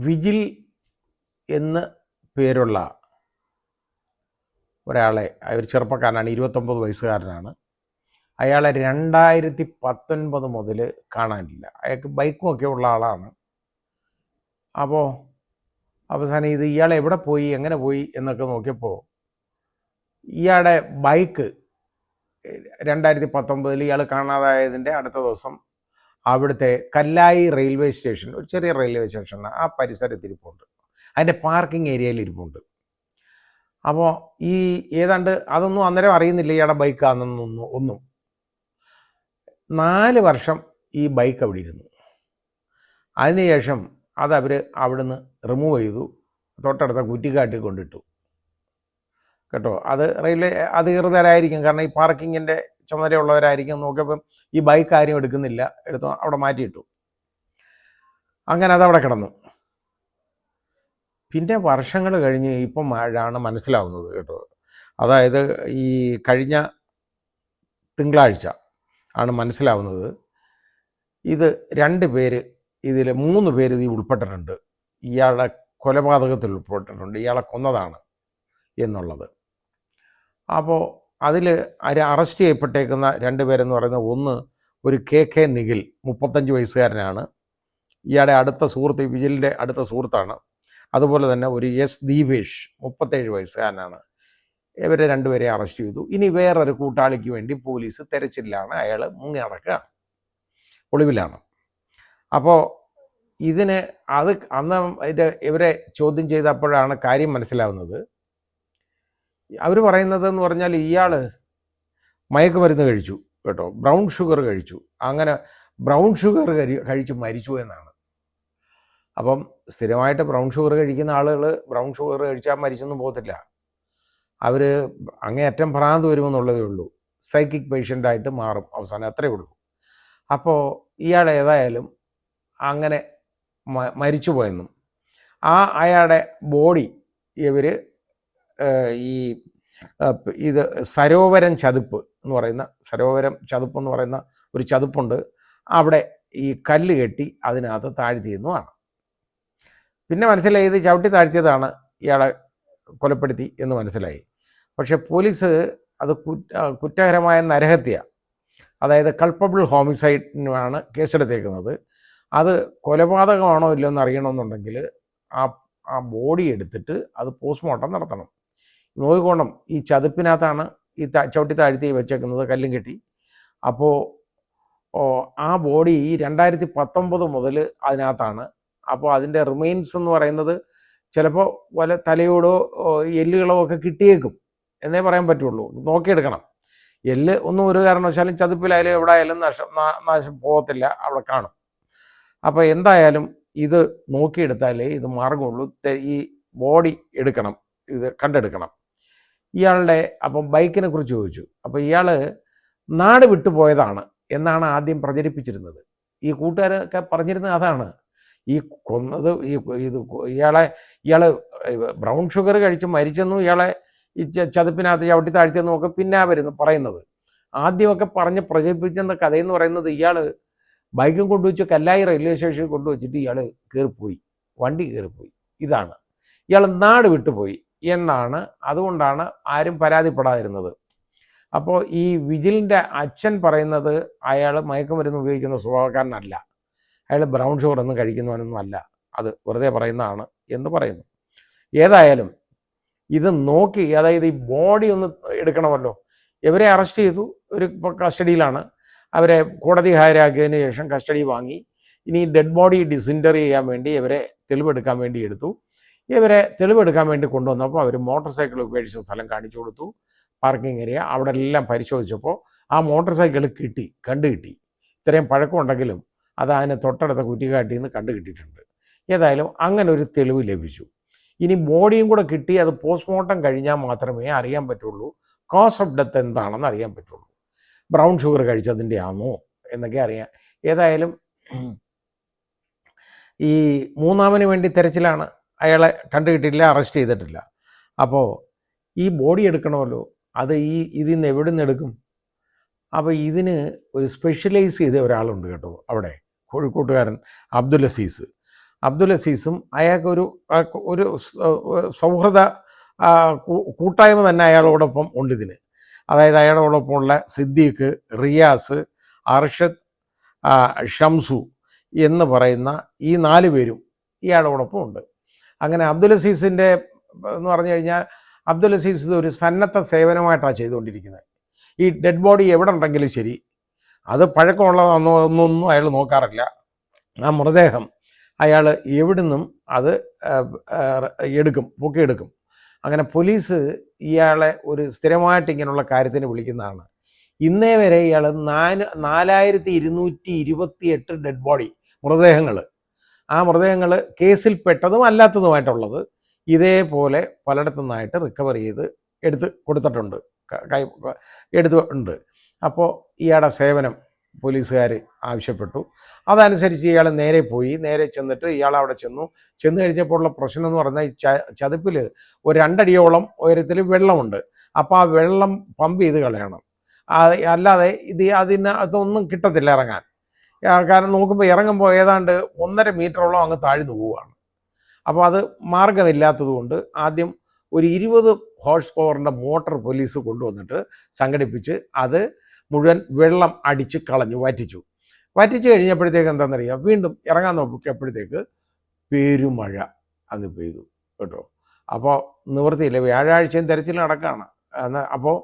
Vigil എന്ന് പേരുള്ള ഒരാളെ, ഒരു ചെറുപ്പക്കാരനാണ്, 29 വയസ്സുകാരനാണ്. അയാളെ 2019 മുതൽ കാണാനില്ല. അയാൾക്ക് ബൈക്കും ഒക്കെ ഉള്ള ആളാണ്. അപ്പോൾ അവസാനം ഇയാൾ എവിടെ പോയി, എങ്ങനെ പോയി എന്നൊക്കെ നോക്കിയപ്പോൾ ഇയാളുടെ ബൈക്ക് 2019 ഇയാൾ കാണാതായതിൻ്റെ അടുത്ത ദിവസം അവിടുത്തെ കല്ലായി റെയിൽവേ സ്റ്റേഷൻ, ഒരു ചെറിയ റെയിൽവേ സ്റ്റേഷനാണ്, ആ പരിസരത്ത് ഇരിപ്പുണ്ട്. അതിൻ്റെ പാർക്കിംഗ് ഏരിയയിൽ ഇരിപ്പുണ്ട്. അപ്പോൾ ഏതാണ്ട് അതൊന്നും അന്നേരം അറിയുന്നില്ല ഇയാളുടെ ബൈക്കാണെന്നൊന്നും ഒന്നും. 4 വർഷം ഈ ബൈക്ക് അവിടെ ഇരുന്നു. അതിനുശേഷം അതവർ അവിടുന്ന് റിമൂവ് ചെയ്തു, തൊട്ടടുത്ത കുറ്റിക്കാട്ടിൽ കൊണ്ടിട്ടു കേട്ടോ. അത് റെയിൽവേ അധികൃതരായിരിക്കും, കാരണം ഈ പാർക്കിങ്ങിൻ്റെ ചുമതലയുള്ളവരായിരിക്കും. നോക്കിയപ്പം ഈ ബൈക്ക് ആരും എടുക്കുന്നില്ല, എടുത്ത് അവിടെ മാറ്റിയിട്ടു. അങ്ങനെ അതവിടെ കിടന്നു. പിന്നെ വർഷങ്ങൾ കഴിഞ്ഞ് ഇപ്പം ആണ് മനസ്സിലാവുന്നത് കേട്ടോ. അതായത് ഈ കഴിഞ്ഞ തിങ്കളാഴ്ച ആണ് മനസ്സിലാവുന്നത്. ഇത് 2 പേര്, ഇതിൽ 3 പേര് ഇതിൽ ഉൾപ്പെട്ടിട്ടുണ്ട്. ഇയാളുടെ കൊലപാതകത്തിൽ ഉൾപ്പെട്ടിട്ടുണ്ട്, ഇയാളെ കൊന്നതാണ് എന്നുള്ളത്. അപ്പോൾ അതിൽ അറസ്റ്റ് ചെയ്യപ്പെട്ടേക്കുന്ന 2 പേരെന്ന് പറയുന്നത്, ഒന്ന് ഒരു KK നിഖിൽ, 35 വയസ്സുകാരനാണ്, ഇയാളുടെ അടുത്ത സുഹൃത്ത്, വിജിലിൻ്റെ അടുത്ത സുഹൃത്താണ്. അതുപോലെ തന്നെ ഒരു S ദീപേഷ്, 37 വയസ്സുകാരനാണ്. ഇവരെ 2 പേരെ അറസ്റ്റ് ചെയ്തു. ഇനി വേറൊരു കൂട്ടാളിക്ക് വേണ്ടി പോലീസ് തെരച്ചിലാണ്. അയാൾ മുങ്ങി നടക്കുകയാണ്, ഒളിവിലാണ്. അപ്പോൾ ഇതിന് അന്ന് ഇവരെ ചോദ്യം ചെയ്തപ്പോഴാണ് കാര്യം മനസ്സിലാവുന്നത്. അവർ പറയുന്നതെന്ന് പറഞ്ഞാൽ ഇയാൾ മയക്കുമരുന്ന് കഴിച്ചു കേട്ടോ, ബ്രൗൺ ഷുഗർ കഴിച്ചു. അങ്ങനെ ബ്രൗൺ ഷുഗർ കഴിച്ച് മരിച്ചു എന്നാണ്. അപ്പം സ്ഥിരമായിട്ട് ബ്രൗൺ ഷുഗർ കഴിക്കുന്ന ആളുകൾ ബ്രൗൺ ഷുഗർ കഴിച്ചാൽ മരിച്ചൊന്നും പോകത്തില്ല. അവർ അങ്ങേയറ്റം ഭ്രാന്ത് വരുമെന്നുള്ളതേ ഉള്ളൂ. സൈക്കിക് പേഷ്യൻ്റായിട്ട് മാറും അവസാനം, അത്രയേ ഉള്ളൂ. അപ്പോൾ ഇയാൾ ഏതായാലും അങ്ങനെ മരിച്ചു പോയെന്നും അയാളുടെ ബോഡി ഇവർ ഇത് സരോവരം ചതുപ്പ് എന്ന് പറയുന്ന ഒരു ചതുപ്പുണ്ട്, അവിടെ ഈ കല്ല് കെട്ടി അതിനകത്ത് താഴ്ത്തിയെന്നുമാണ്. പിന്നെ മനസ്സിലായി ഇത് ചവിട്ടി താഴ്ത്തിയതാണ് ഇയാളെ കൊലപ്പെടുത്തി എന്ന് മനസ്സിലായി. പക്ഷെ പോലീസ് അത് കുറ്റകരമായ നരഹത്യ, അതായത് കൾപ്പബിൾ ഹോമിസൈഡിനാണ് കേസെടുത്തേക്കുന്നത്. അത് കൊലപാതകമാണോ ഇല്ലയോ എന്ന് അറിയണമെന്നുണ്ടെങ്കിൽ ആ ബോഡി എടുത്തിട്ട് അത് പോസ്റ്റ്മോർട്ടം നടത്തണം. നോക്കിക്കോണം, ഈ ചതുപ്പിനകത്താണ് ഈ ചവിട്ടി താഴ്ത്തി വെച്ചേക്കുന്നത്, കല്ലും കെട്ടി. അപ്പോൾ ആ ബോഡി 2019 മുതൽ അതിനകത്താണ്. അപ്പോൾ അതിൻ്റെ റിമെയിൻസ് എന്ന് പറയുന്നത് ചിലപ്പോൾ വല്ല തലയോടോ എല്ലുകളോ ഒക്കെ കിട്ടിയേക്കും എന്നേ പറയാൻ പറ്റുള്ളൂ. നോക്കിയെടുക്കണം. എല്ല് ഒന്നും ഒരു കാരണവശാലും ചതുപ്പിലായാലും എവിടെ ആയാലും നാശം പോകത്തില്ല, അവിടെ കാണും. അപ്പോൾ എന്തായാലും ഇത് നോക്കിയെടുത്താലേ ഇത് മാർഗമുള്ളൂ. ഈ ബോഡി എടുക്കണം, ഇത് കണ്ടെടുക്കണം. ഇയാളുടെ അപ്പം ബൈക്കിനെ കുറിച്ച് ചോദിച്ചു. അപ്പോൾ ഇയാൾ നാട് വിട്ടുപോയതാണ് എന്നാണ് ആദ്യം പ്രചരിപ്പിച്ചിരുന്നത്. ഈ കൂട്ടുകാരൊക്കെ പറഞ്ഞിരുന്നത് അതാണ്. ഈ കൊന്നത് ഇയാൾ ബ്രൗൺ ഷുഗർ കഴിച്ച് മരിച്ചെന്നും ഇയാളെ ഈ ചതുപ്പിനകത്ത് ചവിട്ടി താഴ്ത്തിയെന്നും ഒക്കെ പിന്നെ വരുന്നു പറയുന്നത്. ആദ്യമൊക്കെ പറഞ്ഞ് പ്രചരിപ്പിച്ചെന്ന കഥയെന്ന് പറയുന്നത്, ഇയാൾ ബൈക്കും കൊണ്ടുവച്ച് കല്ലായി റെയിൽവേ സ്റ്റേഷനിൽ കൊണ്ടുവച്ചിട്ട് ഇയാൾ കയറിപ്പോയി, വണ്ടി കയറിപ്പോയി, ഇതാണ് ഇയാൾ നാട് വിട്ടുപോയി എന്നാണ്. അതുകൊണ്ടാണ് ആരും പരാതിപ്പെടാതിരുന്നത്. അപ്പോൾ ഈ വിജിലിൻ്റെ അച്ഛൻ പറയുന്നത് അയാൾ മയക്കുമരുന്ന് ഉപയോഗിക്കുന്ന സ്വഭാവക്കാരനല്ല, അയാൾ ബ്രൗൺ ഷുഗർ ഒന്നും കഴിക്കുന്നവനൊന്നും അല്ല, അത് വെറുതെ പറയുന്നതാണ് എന്ന് പറയുന്നു. ഏതായാലും ഇത് നോക്കി, അതായത് ഈ ബോഡി ഒന്ന് എടുക്കണമല്ലോ. ഇവരെ അറസ്റ്റ് ചെയ്തു, ഒരു കസ്റ്റഡിയിലാണ്. അവരെ കോടതി ഹാജരാക്കിയതിന് ശേഷം കസ്റ്റഡി വാങ്ങി. ഇനി ഡെഡ് ബോഡി ഡിസിൻറ്റർ ചെയ്യാൻ വേണ്ടി ഇവരെ തെളിവെടുക്കാൻ വേണ്ടി എടുത്തു. ഇവരെ തെളിവെടുക്കാൻ വേണ്ടി കൊണ്ടുവന്നപ്പോൾ അവർ മോട്ടോർ സൈക്കിൾ ഉപേക്ഷിച്ച സ്ഥലം കാണിച്ചു കൊടുത്തു, പാർക്കിംഗ് ഏരിയ. അവിടെ എല്ലാം പരിശോധിച്ചപ്പോൾ ആ മോട്ടോർ സൈക്കിൾ കണ്ടുകിട്ടി. ഇത്രയും പഴക്കമുണ്ടെങ്കിലും അത് അതിന് തൊട്ടടുത്ത കുറ്റിക്കാട്ടിൽ നിന്ന് കണ്ടുകിട്ടിയിട്ടുണ്ട്. ഏതായാലും അങ്ങനെ ഒരു തെളിവ് ലഭിച്ചു. ഇനി ബോഡിയും കൂടെ കിട്ടി, അത് പോസ്റ്റ്മോർട്ടം കഴിഞ്ഞാൽ മാത്രമേ അറിയാൻ പറ്റുള്ളൂ, കോസ് ഓഫ് ഡെത്ത് എന്താണെന്ന് അറിയാൻ പറ്റുള്ളൂ. ബ്രൗൺ ഷുഗർ കഴിച്ചതിൻ്റെ ആണോ എന്നൊക്കെ അറിയാം. ഏതായാലും ഈ മൂന്നാമന് വേണ്ടി തെരച്ചിലാണ്. അയാളെ കണ്ടുകിട്ടിയില്ല, അറസ്റ്റ് ചെയ്തിട്ടില്ല. അപ്പോൾ ഈ ബോഡി എടുക്കണമല്ലോ, അത് ഇതിൽ നിന്ന് എവിടെ നിന്ന് എടുക്കും? അപ്പോൾ ഇതിന് ഒരു സ്പെഷ്യലൈസ് ചെയ്ത ഒരാളുണ്ട് കേട്ടോ അവിടെ, കോഴിക്കോട്ടുകാരൻ അബ്ദുൽ അസീസ്. അബ്ദുൽ അസീസും അയാൾക്കൊരു ഒരു സൗഹൃദ കൂട്ടായ്മ തന്നെ അയാളോടൊപ്പം ഉണ്ട് ഇതിന്. അതായത് അയാളോടൊപ്പമുള്ള സിദ്ദീഖ്, റിയാസ്, അർഷദ്, ഷംസു എന്ന് പറയുന്ന ഈ 4 പേരും ഇയാളോടൊപ്പം ഉണ്ട്. അങ്ങനെ അബ്ദുൽ അസീസിൻ്റെ എന്ന് പറഞ്ഞു കഴിഞ്ഞാൽ അബ്ദുൽ അസീസ് ഇത് ഒരു സന്നദ്ധ സേവനമായിട്ടാണ് ചെയ്തുകൊണ്ടിരിക്കുന്നത്. ഈ ഡെഡ് ബോഡി എവിടെ ഉണ്ടെങ്കിലും ശരി, അത് പഴക്കമുള്ളതാണെന്നോ ഒന്നൊന്നും അയാൾ നോക്കാറില്ല. ആ മൃതദേഹം അയാൾ എവിടുന്നും അത് പൊക്കിയെടുക്കും. അങ്ങനെ പോലീസ് ഇയാളെ ഒരു സ്ഥിരമായിട്ട് ഇങ്ങനെയുള്ള കാര്യത്തിന് വിളിക്കുന്നതാണ്. ഇന്നേ വരെ ഇയാൾ 4228 ഡെഡ് ബോഡി മൃതദേഹങ്ങൾ, ആ മൃതദേഹങ്ങൾ കേസിൽ പെട്ടതും അല്ലാത്തതുമായിട്ടുള്ളത് ഇതേപോലെ പലയിടത്തു നിന്നായിട്ട് റിക്കവർ ചെയ്ത് എടുത്തിട്ടുണ്ട്. അപ്പോൾ ഇയാളുടെ സേവനം പോലീസുകാർ ആവശ്യപ്പെട്ടു. അതനുസരിച്ച് ഇയാൾ നേരെ ചെന്നിട്ട് ഇയാൾ അവിടെ ചെന്നു കഴിഞ്ഞപ്പോഴുള്ള പ്രശ്നം എന്ന് പറഞ്ഞാൽ ഈ ചതുപ്പിൽ ഒരു 2 അടിയോളം ഉയരത്തിൽ വെള്ളമുണ്ട്. അപ്പോൾ ആ വെള്ളം പമ്പ് ചെയ്ത് കളയണം. അല്ലാതെ അതൊന്നും കിട്ടത്തില്ല ഇറങ്ങാൻ. കാരണം നോക്കുമ്പോൾ ഇറങ്ങുമ്പോൾ ഏതാണ്ട് 1.5 മീറ്ററോളം അങ്ങ് താഴ്ന്നു പോവുകയാണ്. അപ്പോൾ അത് മാർഗമില്ലാത്തത് കൊണ്ട് ആദ്യം ഒരു 20 ഹോഴ്സ് പവറിൻ്റെ മോട്ടോർ പോലീസ് കൊണ്ടുവന്നിട്ട് സംഘടിപ്പിച്ച് അത് മുഴുവൻ വെള്ളം അടിച്ച് കളഞ്ഞു, വറ്റിച്ച് കഴിഞ്ഞപ്പോഴത്തേക്ക് എന്താണെന്നറിയാം, വീണ്ടും ഇറങ്ങാൻ നോക്കിയപ്പോഴത്തേക്ക് പെരുമഴ അങ്ങ് പെയ്തു കേട്ടോ. അപ്പോൾ നിവൃത്തിയില്ല, വ്യാഴാഴ്ചയും തെരച്ചിൽ നടക്കുകയാണ്. അപ്പോൾ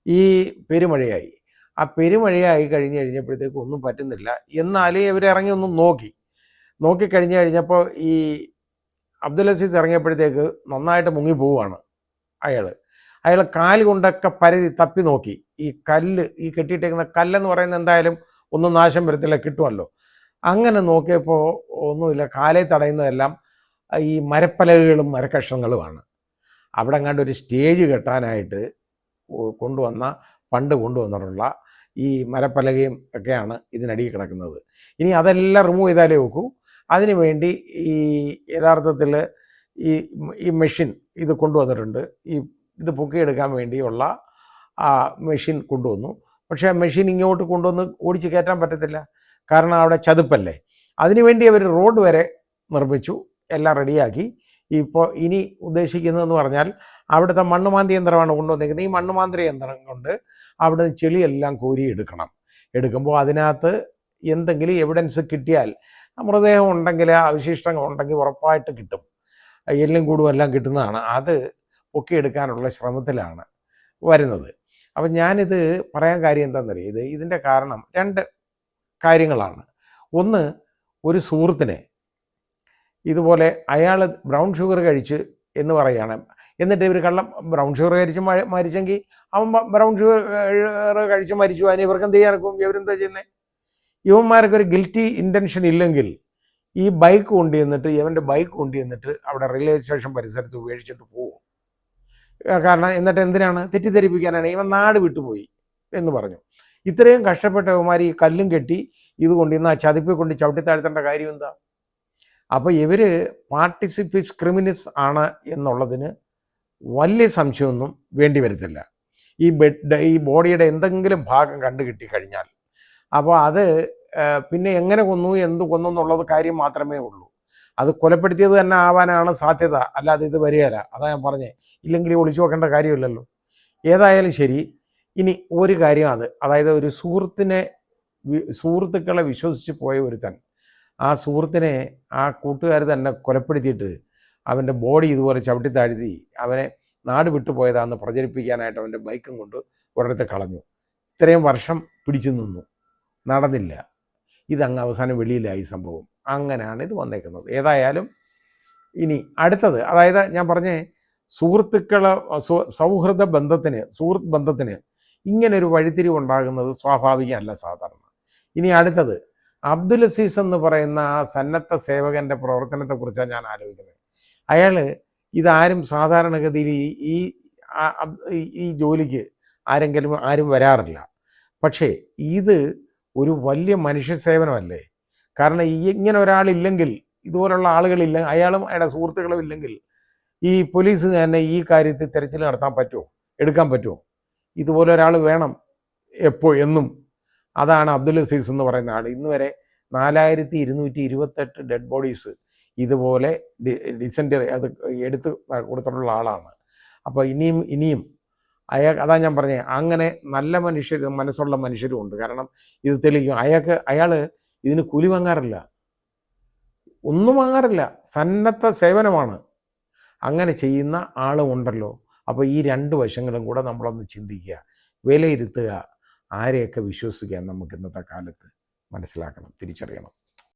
ഈ പെരുമഴയായി. ആ പെരുമഴയായി കഴിഞ്ഞപ്പോഴത്തേക്ക് ഒന്നും പറ്റുന്നില്ല. എന്നാലേ ഇവരിറങ്ങി ഒന്ന് നോക്കിക്കഴിഞ്ഞ് കഴിഞ്ഞപ്പോൾ ഈ അബ്ദുൽ അസീസ് ഇറങ്ങിയപ്പോഴത്തേക്ക് നന്നായിട്ട് മുങ്ങിപ്പോവുകയാണ് അയാൾ കാല് കൊണ്ടൊക്കെ തപ്പി നോക്കി. ഈ കെട്ടിയിട്ടേക്കുന്ന കല്ലെന്ന് പറയുന്നത് എന്തായാലും ഒന്നും നാശം വരത്തില്ല, കിട്ടുമല്ലോ. അങ്ങനെ നോക്കിയപ്പോൾ ഒന്നുമില്ല, കാലേ തടയുന്നതെല്ലാം ഈ മരപ്പലകകളും മരക്കഷ്ണങ്ങളുമാണ്. അവിടെ എങ്ങാണ്ട് ഒരു സ്റ്റേജ് കെട്ടാനായിട്ട് പണ്ട് കൊണ്ടുവന്നിട്ടുള്ള ഈ മരപ്പലകയും ഒക്കെയാണ് ഇതിനടിയിൽ കിടക്കുന്നത്. ഇനി അതെല്ലാം റിമൂവ് ചെയ്താലേ നോക്കൂ. അതിനു വേണ്ടി ഈ യഥാർത്ഥത്തിൽ ഈ മെഷീൻ ഇത് കൊണ്ടുവന്നിട്ടുണ്ട്. ഇത് പൊക്കിയെടുക്കാൻ വേണ്ടിയുള്ള മെഷീൻ കൊണ്ടുവന്നു. പക്ഷേ ആ മെഷീൻ ഇങ്ങോട്ട് കൊണ്ടുവന്ന് ഓടിച്ച് കയറ്റാൻ പറ്റത്തില്ല, കാരണം അവിടെ ചതുപ്പല്ലേ. അതിനുവേണ്ടി അവർ റോഡ് വരെ നിർമ്മിച്ചു, എല്ലാം റെഡിയാക്കി. ഇപ്പോൾ ഇനി ഉദ്ദേശിക്കുന്നതെന്ന് പറഞ്ഞാൽ അവിടുത്തെ മണ്ണുമാന്തി യന്ത്രമാണ് കൊണ്ടുവന്നിരിക്കുന്നത്. ഈ മണ്ണുമാന്തി യന്ത്രം കൊണ്ട് അവിടെ ചെളിയെല്ലാം കോരി എടുക്കുമ്പോൾ അതിനകത്ത് എന്തെങ്കിലും എവിഡൻസ് കിട്ടിയാൽ, മൃതദേഹം ഉണ്ടെങ്കിൽ, അവശിഷ്ടങ്ങൾ ഉണ്ടെങ്കിൽ ഉറപ്പായിട്ട് കിട്ടും. എല്ലും കൂടും എല്ലാം കിട്ടുന്നതാണ്. അത് പൊക്കിയെടുക്കാനുള്ള ശ്രമത്തിലാണ് വരുന്നത്. അപ്പം ഞാനിത് പറയാൻ കാര്യം എന്താണെന്നറിയാം, ഇതിൻ്റെ കാരണം 2 കാര്യങ്ങളാണ്. ഒന്ന്, ഒരു സുഹൃത്തിനെ ഇതുപോലെ അയാൾ ബ്രൗൺ ഷുഗർ കഴിച്ച് എന്ന് പറയുകയാണ്. എന്നിട്ട് ഇവർ ബ്രൗൺ ഷുഗർ കഴിച്ച് മരിച്ചെങ്കിൽ അവൻ ബ്രൗൺ ഷുഗർ കഴിച്ച് മരിച്ചു, അതിന് ഇവർക്ക് എന്ത് ചെയ്യാനൊക്കും? ഇവരെന്താ ചെയ്യുന്നത്? ഇവന്മാർക്ക് ഒരു ഗിൽറ്റി ഇൻറ്റൻഷൻ ഇല്ലെങ്കിൽ ഈ ബൈക്ക് കൊണ്ടുവന്നിട്ട് അവിടെ റെയിൽവേ സ്റ്റേഷൻ പരിസരത്ത് ഉപേക്ഷിച്ചിട്ട് പോകും. കാരണം എന്നിട്ട് എന്തിനാണ്? തെറ്റിദ്ധരിപ്പിക്കാനാണ്. ഇവൻ നാട് വിട്ടുപോയി എന്ന് പറഞ്ഞു. ഇത്രയും കഷ്ടപ്പെട്ട ഇവന്മാർ ഈ കല്ലും കെട്ടി ഇത് കൊണ്ടുവന്ന് ആ ചതിപ്പിൽ കൊണ്ട് ചവിട്ടി താഴ്ത്തേണ്ട കാര്യം എന്താ? അപ്പോൾ ഇവർ പാർട്ടിസിപ്പേറ്റ്സ് ക്രിമിനൽസ് ആണ് എന്നുള്ളതിന് വലിയ സംശയമൊന്നും വേണ്ടി വരത്തില്ല. ഈ ബോഡിയുടെ എന്തെങ്കിലും ഭാഗം കണ്ടു കിട്ടിക്കഴിഞ്ഞാൽ അപ്പോൾ അത് പിന്നെ എങ്ങനെ കൊന്നു, എന്ത് കൊന്നു എന്നുള്ളത് കാര്യം മാത്രമേ ഉള്ളൂ. അത് കൊലപ്പെടുത്തിയത് തന്നെ ആവാനാണ് സാധ്യത, അല്ലാതെ ഇത് വരികയില്ല. അതാ ഞാൻ പറഞ്ഞേ, ഇല്ലെങ്കിൽ ഒളിച്ചു വെക്കേണ്ട കാര്യമില്ലല്ലോ. ഏതായാലും ശരി. ഇനി ഒരു കാര്യം, അതായത് ഒരു സുഹൃത്തുക്കളെ വിശ്വസിച്ച് പോയ ഒരുത്തൻ, ആ സുഹൃത്തിനെ ആ കൂട്ടുകാർ തന്നെ കൊലപ്പെടുത്തിയിട്ട് അവൻ്റെ ബോഡി ഇതുപോലെ ചവിട്ടി താഴ്ത്തി അവനെ നാട് വിട്ടുപോയതാണെന്ന് പ്രചരിപ്പിക്കാനായിട്ട് അവൻ്റെ ബൈക്കും കൊണ്ട് ഒരിടത്ത് കളഞ്ഞു. ഇത്രയും വർഷം പിടിച്ചു നിന്നു, നടന്നില്ല. ഇതങ്ങ് അവസാനം വെളിയിലായി സംഭവം. അങ്ങനെയാണ് ഇത് വന്നേക്കുന്നത്. ഏതായാലും ഇനി അടുത്തത്, അതായത് ഞാൻ പറഞ്ഞേ, സുഹൃത്ത് ബന്ധത്തിന് ഇങ്ങനൊരു വഴിത്തിരിവുണ്ടാകുന്നത് സ്വാഭാവികമല്ല സാധാരണ. ഇനി അടുത്തത്, അബ്ദുൽ അസീസ് എന്ന് പറയുന്ന ആ സന്നദ്ധ സേവകൻ്റെ പ്രവർത്തനത്തെക്കുറിച്ചാണ് ഞാൻ ആലോചിക്കുന്നത്. അയാൾ ഇതാരും സാധാരണഗതിയിൽ ഈ ജോലിക്ക് ആരും വരാറില്ല. പക്ഷേ ഇത് ഒരു വലിയ മനുഷ്യ സേവനമല്ലേ? കാരണം ഇങ്ങനെ ഒരാളില്ലെങ്കിൽ, ഇതുപോലുള്ള ആളുകളില്ല, അയാളും അയാളുടെ സുഹൃത്തുക്കളും ഇല്ലെങ്കിൽ ഈ പോലീസ് തന്നെ ഈ കാര്യത്തിൽ തിരച്ചിൽ എടുക്കാൻ പറ്റുമോ? ഇതുപോലെ ഒരാൾ വേണം എന്നും. അതാണ് അബ്ദുൽ അസീസ് എന്ന് പറയുന്ന ആൾ. ഇന്ന് വരെ 4228 ഡെഡ് ബോഡീസ് ഇതുപോലെ ഡിസെൻറ്ററി അത് എടുത്ത് കൊടുത്തിട്ടുള്ള ആളാണ്. അപ്പോൾ ഇനിയും അതാ ഞാൻ പറഞ്ഞത്, അങ്ങനെ നല്ല മനുഷ്യർ, മനസ്സുള്ള മനുഷ്യരും ഉണ്ട്. കാരണം ഇത് തെളിയിക്കും. അയാൾ ഇതിന് കൂലി വാങ്ങാറില്ല, ഒന്നും വാങ്ങാറില്ല, സന്നദ്ധ സേവനമാണ്. അങ്ങനെ ചെയ്യുന്ന ആളും ഉണ്ടല്ലോ. അപ്പോൾ ഈ രണ്ട് വശങ്ങളും കൂടെ നമ്മളൊന്ന് ചിന്തിക്കുക, വിലയിരുത്തുക, ആരെയൊക്കെ വിശ്വസിക്കാൻ നമുക്ക് ഇന്നത്തെ കാലത്ത് മനസ്സിലാക്കണം, തിരിച്ചറിയണം.